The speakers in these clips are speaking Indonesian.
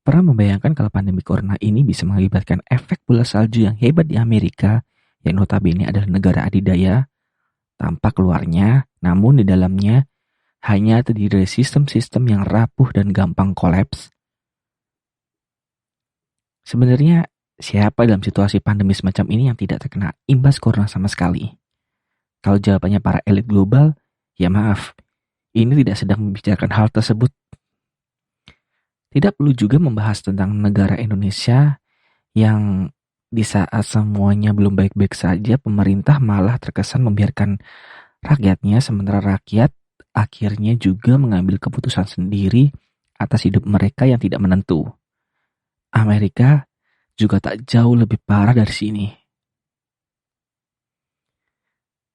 Pernah membayangkan kalau pandemi corona ini bisa mengakibatkan efek bola salju yang hebat di Amerika, yang notabene adalah negara adidaya, tanpa keluarnya, namun di dalamnya hanya terdiri dari sistem-sistem yang rapuh dan gampang kolaps? Sebenarnya, siapa dalam situasi pandemi semacam ini yang tidak terkena imbas corona sama sekali? Kalau jawabannya para elit global, ya maaf, ini tidak sedang membicarakan hal tersebut. Tidak perlu juga membahas tentang negara Indonesia yang di saat semuanya belum baik-baik saja, pemerintah malah terkesan membiarkan rakyatnya, sementara rakyat akhirnya juga mengambil keputusan sendiri atas hidup mereka yang tidak menentu. Amerika juga tak jauh lebih parah dari sini.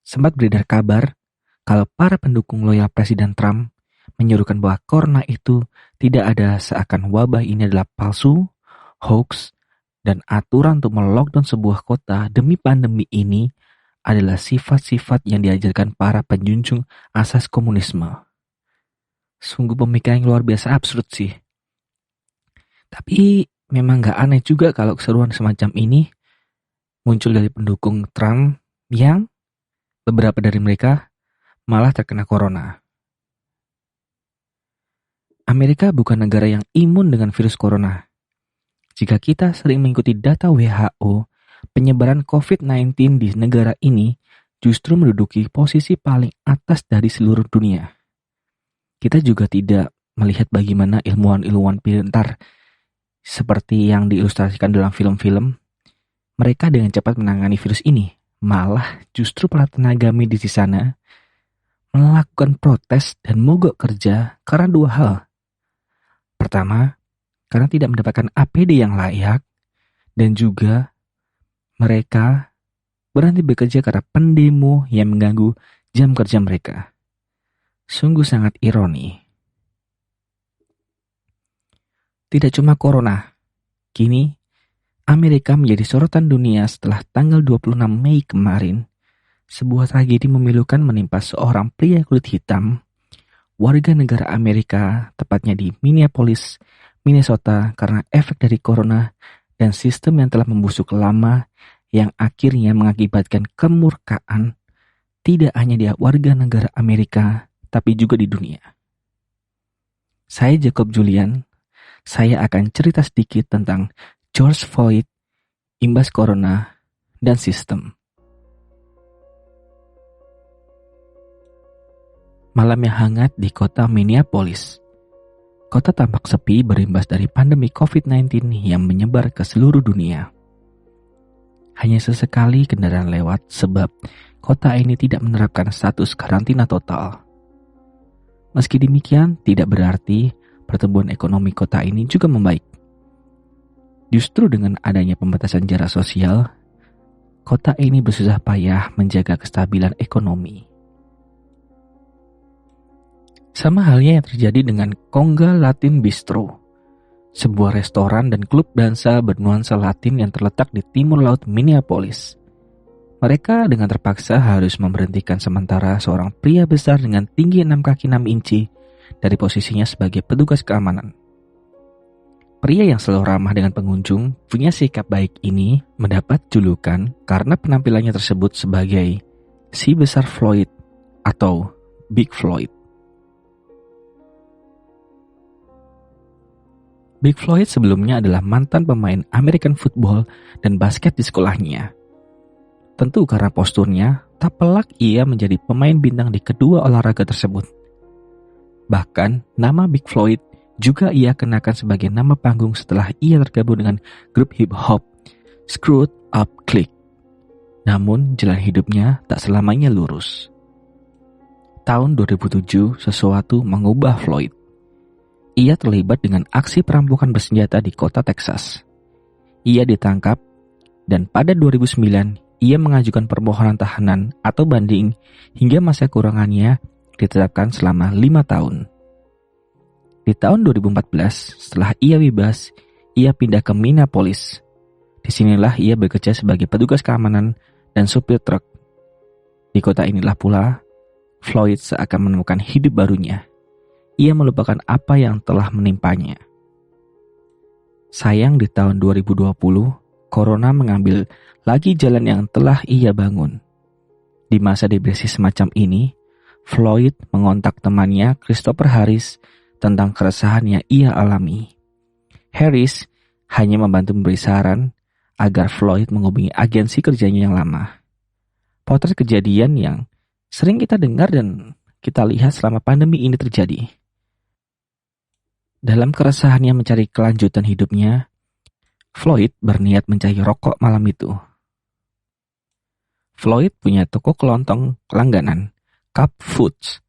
Sempat beredar kabar kalau para pendukung loyal Presiden Trump menyuruhkan bahwa corona itu tidak ada, seakan wabah ini adalah palsu, hoax, dan aturan untuk melockdown sebuah kota demi pandemi ini adalah sifat-sifat yang diajarkan para penjunjung asas komunisme. Sungguh pemikiran yang luar biasa absurd sih. Tapi memang gak aneh juga kalau keseruan semacam ini muncul dari pendukung Trump yang beberapa dari mereka malah terkena corona. Amerika bukan negara yang imun dengan virus corona. Jika kita sering mengikuti data WHO, penyebaran COVID-19 di negara ini justru menduduki posisi paling atas dari seluruh dunia. Kita juga tidak melihat bagaimana ilmuwan-ilmuwan pintar seperti yang diilustrasikan dalam film-film, mereka dengan cepat menangani virus ini. Malah justru para tenaga medis di sana melakukan protes dan mogok kerja karena dua hal. Pertama, karena tidak mendapatkan APD yang layak, dan juga mereka berhenti bekerja karena pendemo yang mengganggu jam kerja mereka. Sungguh sangat ironi. Tidak cuma corona, kini Amerika menjadi sorotan dunia setelah tanggal 26 Mei kemarin. Sebuah tragedi memilukan menimpa seorang pria kulit hitam, warga negara Amerika, tepatnya di Minneapolis, Minnesota, karena efek dari corona dan sistem yang telah membusuk lama yang akhirnya mengakibatkan kemurkaan tidak hanya di warga negara Amerika, tapi juga di dunia. Saya Jacob Julian, saya akan cerita sedikit tentang George Floyd, imbas corona, dan sistem. Malam yang hangat di kota Minneapolis. Kota tampak sepi berimbas dari pandemi COVID-19 yang menyebar ke seluruh dunia. Hanya sesekali kendaraan lewat sebab kota ini tidak menerapkan status karantina total. Meski demikian, tidak berarti pertumbuhan ekonomi kota ini juga membaik. Justru dengan adanya pembatasan jarak sosial, kota ini bersusah payah menjaga kestabilan ekonomi. Sama halnya yang terjadi dengan Conga Latin Bistro, sebuah restoran dan klub dansa bernuansa Latin yang terletak di timur laut Minneapolis. Mereka dengan terpaksa harus memberhentikan sementara seorang pria besar dengan tinggi 6 kaki 6 inci dari posisinya sebagai petugas keamanan. Pria yang selalu ramah dengan pengunjung punya sikap baik ini mendapat julukan karena penampilannya tersebut sebagai si besar Floyd atau Big Floyd. Big Floyd sebelumnya adalah mantan pemain American football dan basket di sekolahnya. Tentu karena posturnya, tak pelak ia menjadi pemain bintang di kedua olahraga tersebut. Bahkan, nama Big Floyd juga ia kenakan sebagai nama panggung setelah ia tergabung dengan grup hip-hop Screwed Up Click. Namun, jalan hidupnya tak selamanya lurus. Tahun 2007, sesuatu mengubah Floyd. Ia terlibat dengan aksi perampokan bersenjata di kota Texas. Ia ditangkap dan pada 2009 ia mengajukan permohonan tahanan atau banding hingga masa kurangannya ditetapkan selama 5 tahun. Di tahun 2014 setelah ia bebas, ia pindah ke Minneapolis. Disinilah ia bekerja sebagai petugas keamanan dan supir truk. Di kota inilah pula Floyd seakan menemukan hidup barunya. Ia melupakan apa yang telah menimpanya. Sayang di tahun 2020, Corona mengambil lagi jalan yang telah ia bangun. Di masa depresi semacam ini, Floyd mengontak temannya Christopher Harris tentang keresahan yang ia alami. Harris hanya membantu memberi saran agar Floyd menghubungi agensi kerjanya yang lama. Potret kejadian yang sering kita dengar dan kita lihat selama pandemi ini terjadi. Dalam keresahannya mencari kelanjutan hidupnya, Floyd berniat mencari rokok malam itu. Floyd punya toko kelontong langganan, Cup Foods.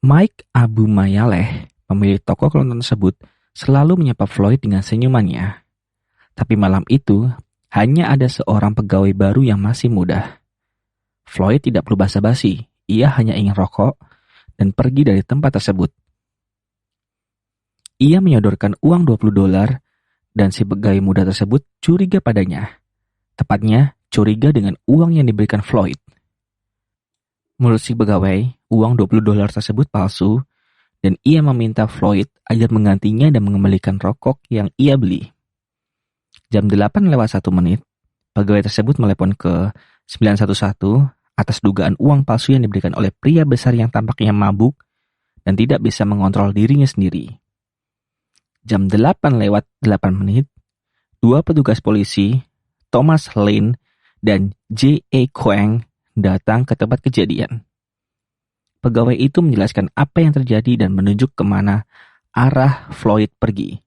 Mike Abumayaleh, pemilik toko kelontong tersebut, selalu menyapa Floyd dengan senyumannya. Tapi malam itu, hanya ada seorang pegawai baru yang masih muda. Floyd tidak perlu basa-basi, ia hanya ingin rokok dan pergi dari tempat tersebut. Ia menyodorkan uang $20 dan si pegawai muda tersebut curiga padanya. Tepatnya, curiga dengan uang yang diberikan Floyd. Menurut si pegawai, uang $20 tersebut palsu dan ia meminta Floyd agar menggantinya dan mengembalikan rokok yang ia beli. Jam 8:01, pegawai tersebut melepon ke 911 atas dugaan uang palsu yang diberikan oleh pria besar yang tampaknya mabuk dan tidak bisa mengontrol dirinya sendiri. Jam 8:08, dua petugas polisi, Thomas Lane dan J.A. Kwang, datang ke tempat kejadian. Pegawai itu menjelaskan apa yang terjadi dan menunjuk kemana arah Floyd pergi.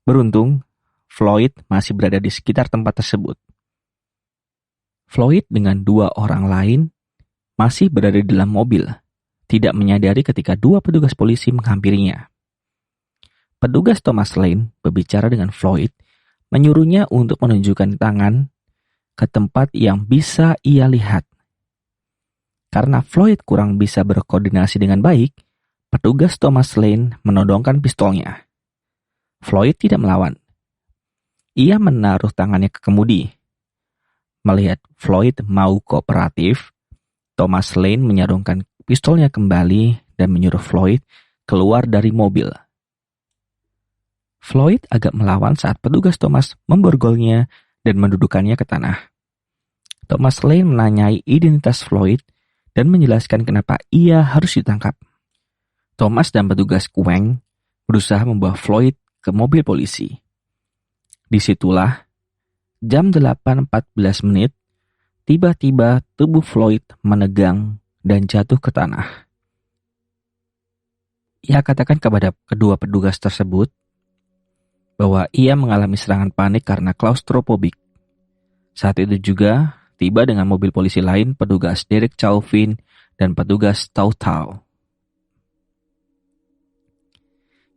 Beruntung, Floyd masih berada di sekitar tempat tersebut. Floyd dengan dua orang lain masih berada di dalam mobil, tidak menyadari ketika dua petugas polisi menghampirinya. Petugas Thomas Lane berbicara dengan Floyd, menyuruhnya untuk menunjukkan tangan ke tempat yang bisa ia lihat. Karena Floyd kurang bisa berkoordinasi dengan baik, petugas Thomas Lane menodongkan pistolnya. Floyd tidak melawan. Ia menaruh tangannya ke kemudi. Melihat Floyd mau kooperatif, Thomas Lane menyarungkan pistolnya kembali dan menyuruh Floyd keluar dari mobil. Floyd agak melawan saat petugas Thomas memborgolnya dan mendudukannya ke tanah. Thomas Lane menanyai identitas Floyd dan menjelaskan kenapa ia harus ditangkap. Thomas dan petugas Kwang berusaha membawa Floyd ke mobil polisi. Disitulah, jam 8:14, tiba-tiba tubuh Floyd menegang dan jatuh ke tanah. Ia katakan kepada kedua petugas tersebut bahwa ia mengalami serangan panik karena klaustrofobik. Saat itu juga, tiba dengan mobil polisi lain petugas Derek Chauvin dan petugas Tau Tau.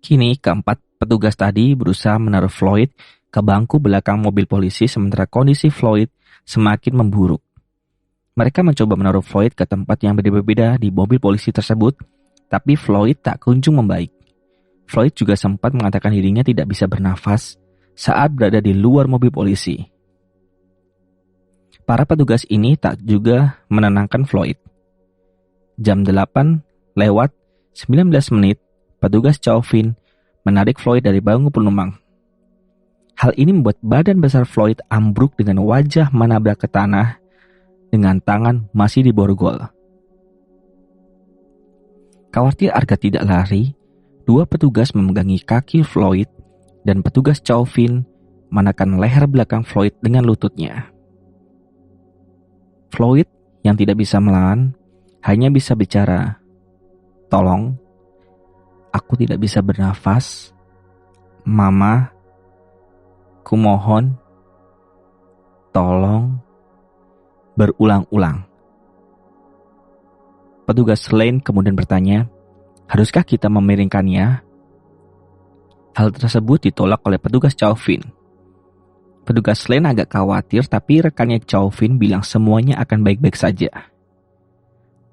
Kini, keempat petugas tadi berusaha menaruh Floyd ke bangku belakang mobil polisi sementara kondisi Floyd semakin memburuk. Mereka mencoba menaruh Floyd ke tempat yang berbeda-beda di mobil polisi tersebut, tapi Floyd tak kunjung membaik. Floyd juga sempat mengatakan dirinya tidak bisa bernafas saat berada di luar mobil polisi. Para petugas ini tak juga menenangkan Floyd. Jam 8:19, petugas Chauvin menarik Floyd dari bangku penumpang. Hal ini membuat badan besar Floyd ambruk dengan wajah menabrak ke tanah dengan tangan masih diborgol. Khawatir agar tidak lari, dua petugas memegangi kaki Floyd dan petugas Chauvin menekan leher belakang Floyd dengan lututnya. Floyd yang tidak bisa melawan hanya bisa bicara, "Tolong, aku tidak bisa bernafas. Mama, kumohon, tolong," berulang-ulang. Petugas Lane kemudian bertanya, "Haruskah kita memiringkannya?" Hal tersebut ditolak oleh petugas Chauvin. Petugas Lane agak khawatir, tapi rekannya Chauvin bilang semuanya akan baik-baik saja.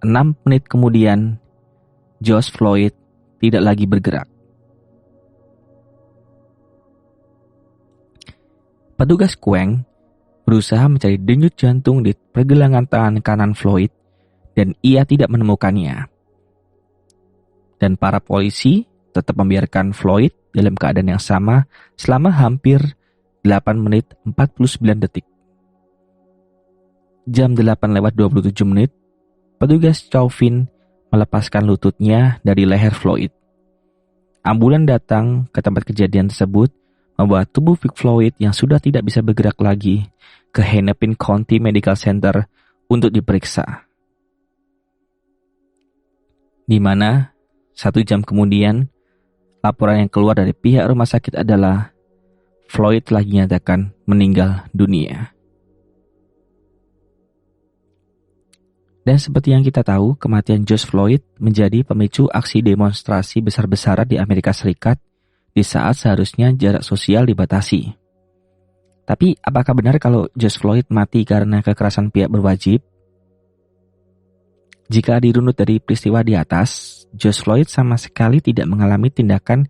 6 menit kemudian, George Floyd tidak lagi bergerak. Petugas Kwang berusaha mencari denyut jantung di pergelangan tangan kanan Floyd, dan ia tidak menemukannya. Dan para polisi tetap membiarkan Floyd dalam keadaan yang sama selama hampir 8 menit 49 detik. Jam 8:27, petugas Chauvin melepaskan lututnya dari leher Floyd. Ambulan datang ke tempat kejadian tersebut, membawa tubuh Vic Floyd yang sudah tidak bisa bergerak lagi ke Hennepin County Medical Center untuk diperiksa. Di mana 1 jam kemudian, laporan yang keluar dari pihak rumah sakit adalah Floyd telah dinyatakan meninggal dunia. Dan seperti yang kita tahu, kematian George Floyd menjadi pemicu aksi demonstrasi besar-besaran di Amerika Serikat di saat seharusnya jarak sosial dibatasi. Tapi apakah benar kalau George Floyd mati karena kekerasan pihak berwajib? Jika dirunut dari peristiwa di atas, George Floyd sama sekali tidak mengalami tindakan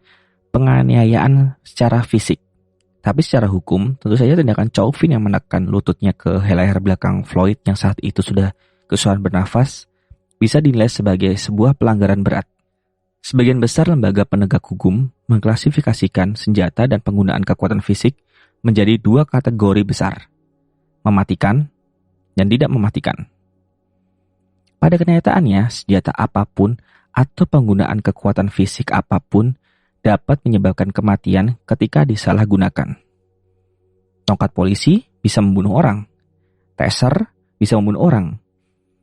penganiayaan secara fisik. Tapi secara hukum, tentu saja tindakan Chauvin yang menekan lututnya ke leher belakang Floyd yang saat itu sudah kesusahan bernafas bisa dinilai sebagai sebuah pelanggaran berat. Sebagian besar lembaga penegak hukum mengklasifikasikan senjata dan penggunaan kekuatan fisik menjadi 2 kategori besar, mematikan dan tidak mematikan. Pada kenyataannya, senjata apapun atau penggunaan kekuatan fisik apapun dapat menyebabkan kematian ketika disalahgunakan. Tongkat polisi bisa membunuh orang, taser bisa membunuh orang,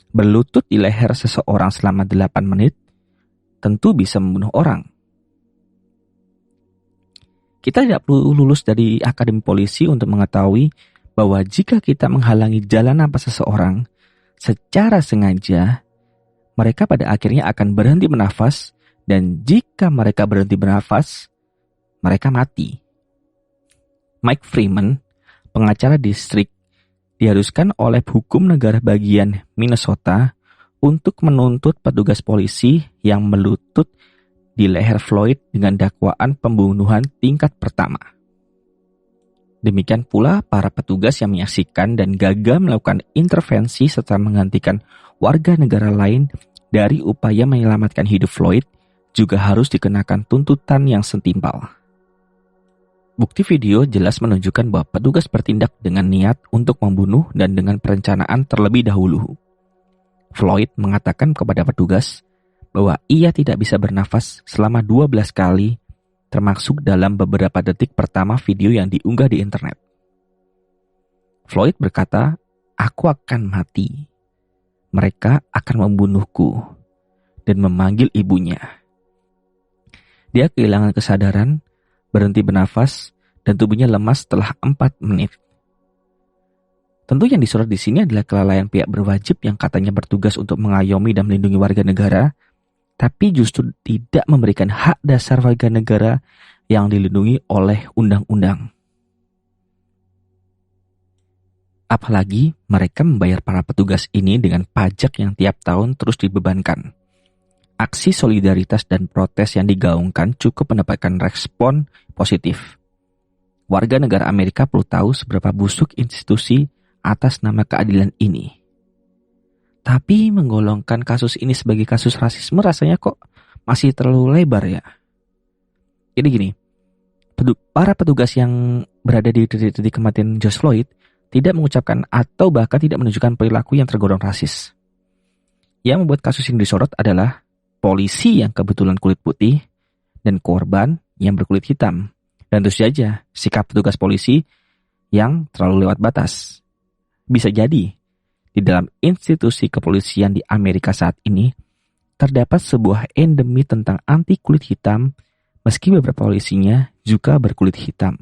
berlutut di leher seseorang selama 8 menit tentu bisa membunuh orang. Kita tidak perlu lulus dari akademi polisi untuk mengetahui bahwa jika kita menghalangi jalan napas seseorang secara sengaja, mereka pada akhirnya akan berhenti bernafas, dan jika mereka berhenti bernafas, mereka mati. Mike Freeman, pengacara distrik, diharuskan oleh hukum negara bagian Minnesota untuk menuntut petugas polisi yang melutut di leher Floyd dengan dakwaan pembunuhan tingkat pertama. Demikian pula para petugas yang menyaksikan dan gagal melakukan intervensi serta menggantikan warga negara lain dari upaya menyelamatkan hidup Floyd juga harus dikenakan tuntutan yang setimpal. Bukti video jelas menunjukkan bahwa petugas bertindak dengan niat untuk membunuh dan dengan perencanaan terlebih dahulu. Floyd mengatakan kepada petugas bahwa ia tidak bisa bernafas selama 12 kali, termasuk dalam beberapa detik pertama video yang diunggah di internet. Floyd berkata, "Aku akan mati. Mereka akan membunuhku," dan memanggil ibunya. Dia kehilangan kesadaran, berhenti bernafas, dan tubuhnya lemas setelah 4 menit. Tentu yang disorot di sini adalah kelalaian pihak berwajib yang katanya bertugas untuk mengayomi dan melindungi warga negara, tapi justru tidak memberikan hak dasar warga negara yang dilindungi oleh undang-undang. Apalagi mereka membayar para petugas ini dengan pajak yang tiap tahun terus dibebankan. Aksi solidaritas dan protes yang digaungkan cukup mendapatkan respon positif. Warga negara Amerika perlu tahu seberapa busuk institusi atas nama keadilan ini. Tapi menggolongkan kasus ini sebagai kasus rasisme rasanya kok masih terlalu lebar ya. Jadi gini, para petugas yang berada di titik kematian George Floyd tidak mengucapkan atau bahkan tidak menunjukkan perilaku yang tergolong rasis. Yang membuat kasus ini disorot adalah polisi yang kebetulan kulit putih dan korban yang berkulit hitam. Dan tentu saja sikap petugas polisi yang terlalu lewat batas. Bisa jadi di dalam institusi kepolisian di Amerika saat ini terdapat sebuah endemi tentang anti kulit hitam, meski beberapa polisinya juga berkulit hitam.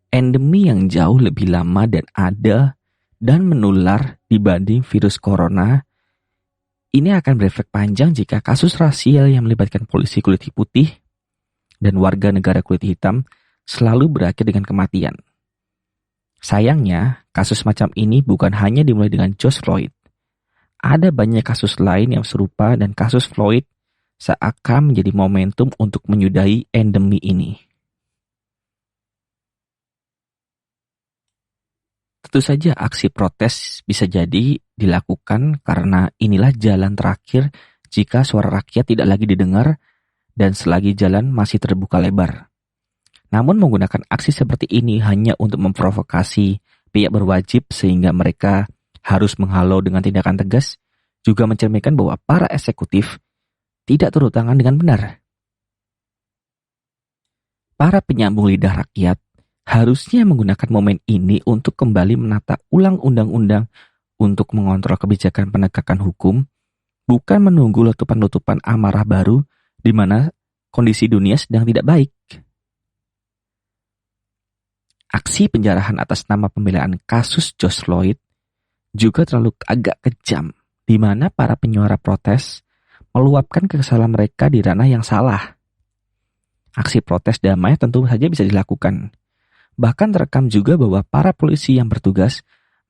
Endemi yang jauh lebih lama dan ada dan menular dibanding virus corona. Ini akan berefek panjang jika kasus rasial yang melibatkan polisi kulit putih dan warga negara kulit hitam selalu berakhir dengan kematian. Sayangnya, kasus macam ini bukan hanya dimulai dengan George Floyd. Ada banyak kasus lain yang serupa dan kasus Floyd seakan menjadi momentum untuk menyudahi endemi ini. Tentu saja aksi protes bisa jadi dilakukan karena inilah jalan terakhir jika suara rakyat tidak lagi didengar dan selagi jalan masih terbuka lebar. Namun menggunakan aksi seperti ini hanya untuk memprovokasi pihak berwajib sehingga mereka harus menghalau dengan tindakan tegas, juga mencerminkan bahwa para eksekutif tidak turun tangan dengan benar. Para penyambung lidah rakyat harusnya menggunakan momen ini untuk kembali menata ulang undang-undang untuk mengontrol kebijakan penegakan hukum, bukan menunggu letupan-letupan amarah baru di mana kondisi dunia sedang tidak baik. Aksi penjarahan atas nama pembelaan kasus George Floyd juga terlalu agak kejam, di mana para penyuara protes meluapkan kekesalan mereka di ranah yang salah. Aksi protes damai tentu saja bisa dilakukan. Bahkan terekam juga bahwa para polisi yang bertugas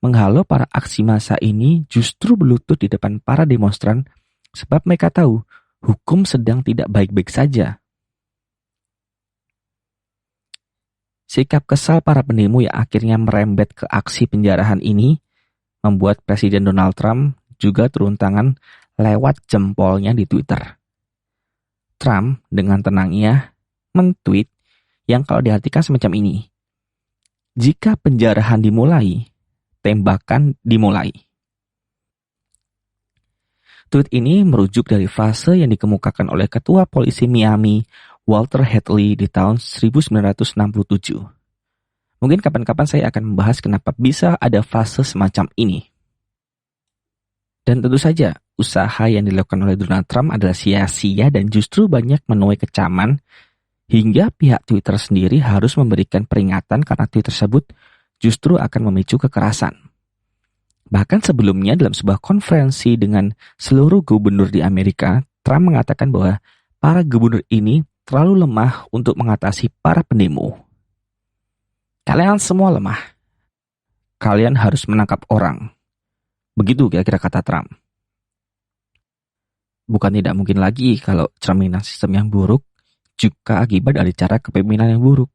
menghalau para aksi massa ini justru berlutut di depan para demonstran sebab mereka tahu hukum sedang tidak baik-baik saja. Sikap kesal para pendemo yang akhirnya merembet ke aksi penjarahan ini membuat Presiden Donald Trump juga turun tangan lewat jempolnya di Twitter. Trump dengan tenangnya men-tweet yang kalau diartikan semacam ini. Jika penjarahan dimulai, tembakan dimulai. Tweet ini merujuk dari frase yang dikemukakan oleh Ketua Polisi Miami, Walter Hadley di tahun 1967. Mungkin kapan-kapan saya akan membahas kenapa bisa ada frase semacam ini. Dan tentu saja, usaha yang dilakukan oleh Donald Trump adalah sia-sia dan justru banyak menuai kecaman hingga pihak Twitter sendiri harus memberikan peringatan karena tweet tersebut justru akan memicu kekerasan. Bahkan sebelumnya dalam sebuah konferensi dengan seluruh gubernur di Amerika, Trump mengatakan bahwa para gubernur ini terlalu lemah untuk mengatasi para pendemo. Kalian semua lemah. Kalian harus menangkap orang. Begitu kira-kira kata Trump. Bukan tidak mungkin lagi kalau cerminan sistem yang buruk juga akibat dari cara kepemimpinan yang buruk.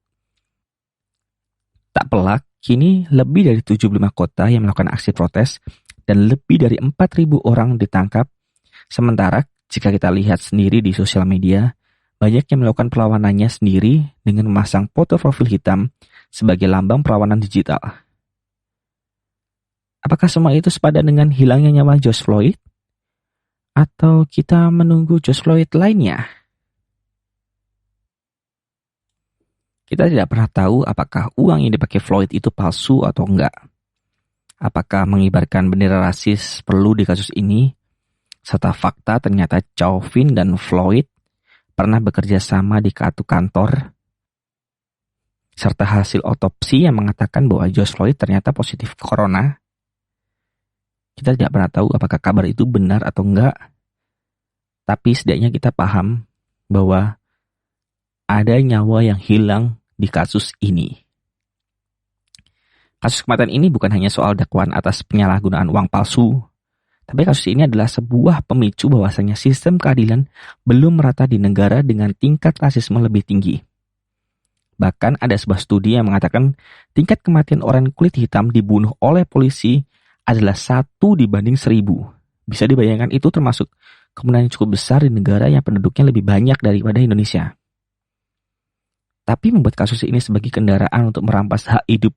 Tak pelak, kini lebih dari 75 kota yang melakukan aksi protes dan lebih dari 4.000 orang ditangkap. Sementara jika kita lihat sendiri di sosial media, banyak yang melakukan perlawanannya sendiri dengan memasang foto profil hitam sebagai lambang perlawanan digital. Apakah semua itu sepadan dengan hilangnya nyawa George Floyd? Atau kita menunggu George Floyd lainnya? Kita tidak pernah tahu apakah uang yang dipakai Floyd itu palsu atau enggak. Apakah mengibarkan bendera rasis perlu di kasus ini? Serta fakta ternyata Chauvin dan Floyd pernah bekerja sama di satu kantor. Serta hasil otopsi yang mengatakan bahwa George Floyd ternyata positif corona. Kita tidak pernah tahu apakah kabar itu benar atau enggak. Tapi setidaknya kita paham bahwa ada nyawa yang hilang di kasus ini. Kasus kematian ini bukan hanya soal dakwaan atas penyalahgunaan uang palsu, tapi kasus ini adalah sebuah pemicu bahwasanya sistem keadilan belum merata di negara dengan tingkat rasisme lebih tinggi. Bahkan ada sebuah studi yang mengatakan tingkat kematian orang kulit hitam dibunuh oleh polisi adalah 1 dibanding 1.000. Bisa dibayangkan itu termasuk kemenangan yang cukup besar di negara yang penduduknya lebih banyak daripada Indonesia. Tapi membuat kasus ini sebagai kendaraan untuk merampas hak hidup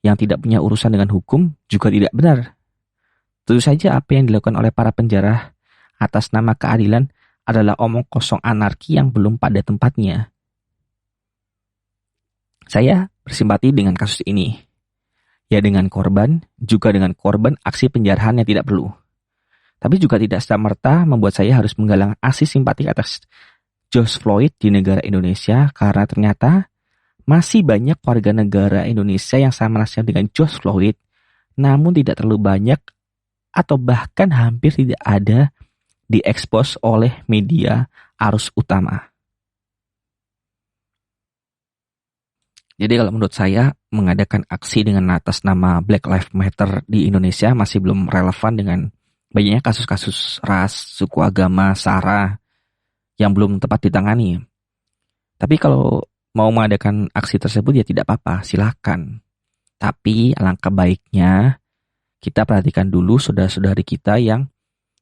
yang tidak punya urusan dengan hukum juga tidak benar. Tentu saja apa yang dilakukan oleh para penjara atas nama keadilan adalah omong kosong anarki yang belum pada tempatnya. Saya bersimpati dengan kasus ini. Ya dengan korban, juga dengan korban aksi penjarahan yang tidak perlu. Tapi juga tidak serta-merta membuat saya harus menggalang aksi simpati atas George Floyd di negara Indonesia karena ternyata masih banyak warga negara Indonesia yang sama nasibnya dengan George Floyd, namun tidak terlalu banyak atau bahkan hampir tidak ada diekspos oleh media arus utama. Jadi kalau menurut saya mengadakan aksi dengan atas nama Black Lives Matter di Indonesia masih belum relevan dengan banyaknya kasus-kasus ras, suku, agama, sara yang belum tepat ditangani. Tapi kalau mau mengadakan aksi tersebut ya tidak apa-apa, silakan. Tapi alangkah baiknya kita perhatikan dulu saudara-saudari kita yang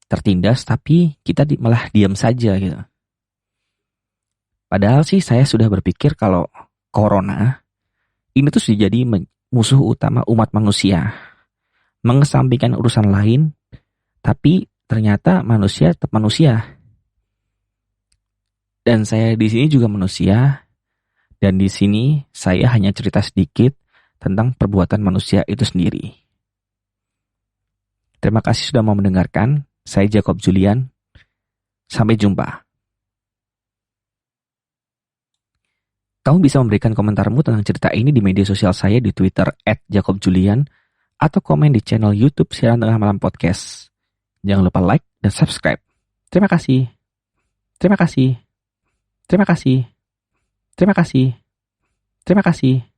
tertindas, tapi kita malah diam saja gitu. Padahal sih saya sudah berpikir kalau corona ini tuh sudah jadi musuh utama umat manusia, mengesampingkan urusan lain, tapi ternyata manusia tetap manusia. Dan saya di sini juga manusia, dan di sini saya hanya cerita sedikit tentang perbuatan manusia itu sendiri. Terima kasih sudah mau mendengarkan. Saya Jacob Julian. Sampai jumpa. Kamu bisa memberikan komentarmu tentang cerita ini di media sosial saya di Twitter @jacobjulian atau komen di channel YouTube Siaran Tengah Malam Podcast. Jangan lupa like dan subscribe. Terima kasih. Terima kasih. Terima kasih. Terima kasih. Terima kasih.